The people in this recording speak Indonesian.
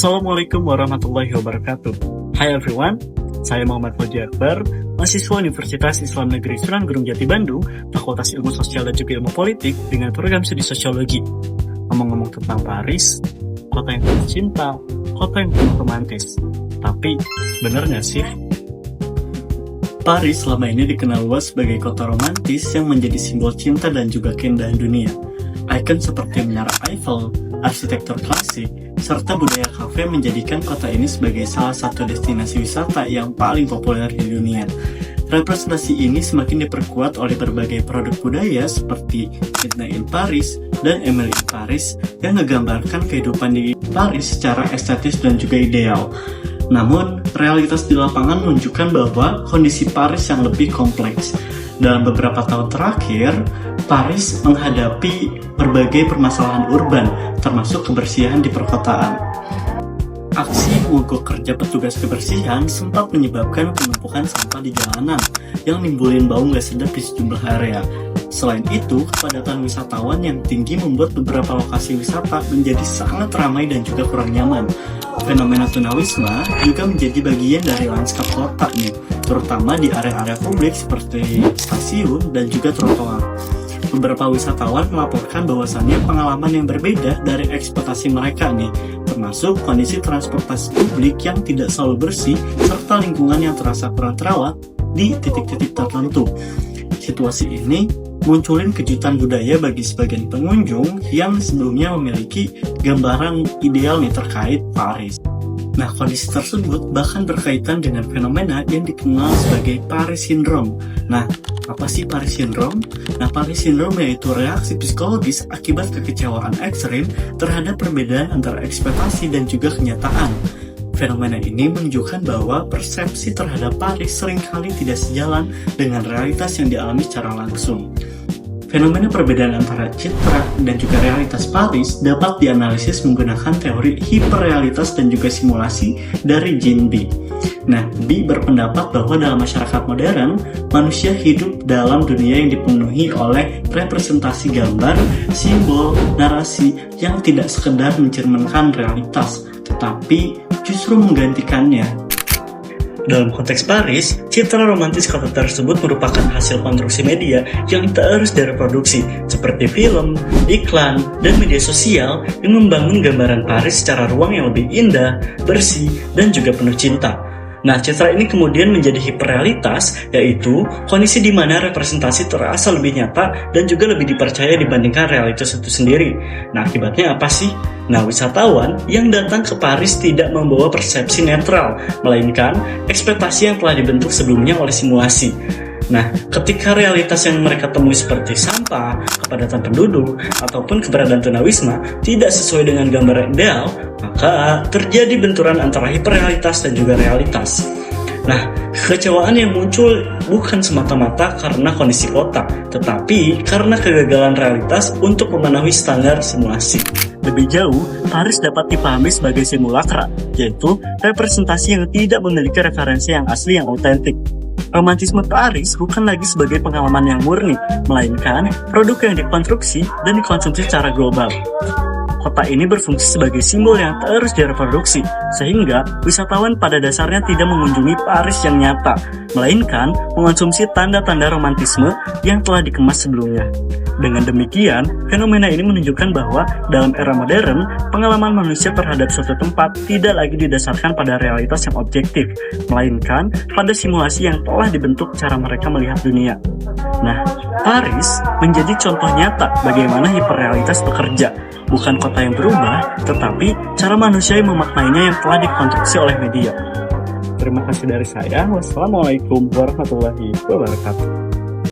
Assalamualaikum warahmatullahi wabarakatuh. Hai everyone, saya Muhammad Fauzi Akbar, mahasiswa Universitas Islam Negeri Sunan Gunung Jati Bandung, Fakultas Ilmu Sosial dan juga Ilmu Politik dengan program studi Sosiologi. Ngomong-ngomong tentang Paris, kota yang penuh cinta, kota yang penuh romantis. Tapi, bener nggak sih? Paris selama ini dikenal luas sebagai kota romantis yang menjadi simbol cinta dan juga keindahan dunia. Ikon seperti Menara Eiffel, arsitektur klasik, serta budaya kafe menjadikan kota ini sebagai salah satu destinasi wisata yang paling populer di dunia. Representasi ini semakin diperkuat oleh berbagai produk budaya seperti Midnight in Paris dan Emily in Paris yang menggambarkan kehidupan di Paris secara estetis dan juga ideal. Namun, realitas di lapangan menunjukkan bahwa kondisi Paris yang lebih kompleks. Dalam beberapa tahun terakhir, Paris menghadapi berbagai permasalahan urban, termasuk kebersihan di perkotaan. Aksi mogok kerja petugas kebersihan sempat menyebabkan penumpukan sampah di jalanan yang nimbulin bau nggak sedap di sejumlah area. Selain itu, kepadatan wisatawan yang tinggi membuat beberapa lokasi wisata menjadi sangat ramai dan juga kurang nyaman. Fenomena tunawisma juga menjadi bagian dari lanskap kota nih, terutama di area-area publik seperti stasiun dan juga trotoar. Beberapa wisatawan melaporkan bahwasannya pengalaman yang berbeda dari ekspektasi mereka nih, termasuk kondisi transportasi publik yang tidak selalu bersih serta lingkungan yang terasa kurang terawat di titik-titik tertentu. Situasi ini munculin kejutan budaya bagi sebagian pengunjung yang sebelumnya memiliki gambaran ideal nih terkait Paris. Nah, kondisi tersebut bahkan berkaitan dengan fenomena yang dikenal sebagai Paris Syndrome. Nah, apa sih Paris Syndrome? Nah, Paris Syndrome yaitu reaksi psikologis akibat kekecewaan ekstrim terhadap perbedaan antara ekspektasi dan juga kenyataan. Fenomena ini menunjukkan bahwa persepsi terhadap Paris seringkali tidak sejalan dengan realitas yang dialami secara langsung. Fenomena perbedaan antara citra dan juga realitas Paris dapat dianalisis menggunakan teori hiperrealitas dan juga simulasi dari Jean B. Nah, B berpendapat bahwa dalam masyarakat modern, manusia hidup dalam dunia yang dipenuhi oleh representasi gambar, simbol, narasi yang tidak sekedar mencerminkan realitas, tetapi justru menggantikannya. Dalam konteks Paris, citra romantis kota tersebut merupakan hasil konstruksi media yang terus direproduksi, seperti film, iklan, dan media sosial yang membangun gambaran Paris secara ruang yang lebih indah, bersih, dan juga penuh cinta. Nah, citra ini kemudian menjadi hiperrealitas, yaitu kondisi di mana representasi terasa lebih nyata dan juga lebih dipercaya dibandingkan realitas itu sendiri. Nah, akibatnya apa sih? Nah, wisatawan yang datang ke Paris tidak membawa persepsi netral, melainkan ekspektasi yang telah dibentuk sebelumnya oleh simulasi. Nah, ketika realitas yang mereka temui seperti sampah, kepadatan penduduk, ataupun keberadaan tunawisma tidak sesuai dengan gambaran ideal, maka terjadi benturan antara hiperrealitas dan juga realitas. Nah, kekecewaan yang muncul bukan semata-mata karena kondisi kota, tetapi karena kegagalan realitas untuk memenuhi standar simulasi. Lebih jauh, Paris dapat dipahami sebagai simulakra, yaitu representasi yang tidak memiliki referensi yang asli yang autentik. Romantisme Paris bukan lagi sebagai pengalaman yang murni, melainkan produk yang dikonstruksi dan dikonsumsi secara global. Kota ini berfungsi sebagai simbol yang terus direproduksi, sehingga wisatawan pada dasarnya tidak mengunjungi Paris yang nyata, melainkan mengonsumsi tanda-tanda romantisme yang telah dikemas sebelumnya. Dengan demikian, fenomena ini menunjukkan bahwa dalam era modern, pengalaman manusia terhadap suatu tempat tidak lagi didasarkan pada realitas yang objektif, melainkan pada simulasi yang telah dibentuk cara mereka melihat dunia. Nah, Paris menjadi contoh nyata bagaimana hiperrealitas bekerja. Bukan kota yang berubah, tetapi cara manusia yang memaknainya yang telah dikonstruksi oleh media. Terima kasih dari saya. Wassalamualaikum warahmatullahi wabarakatuh.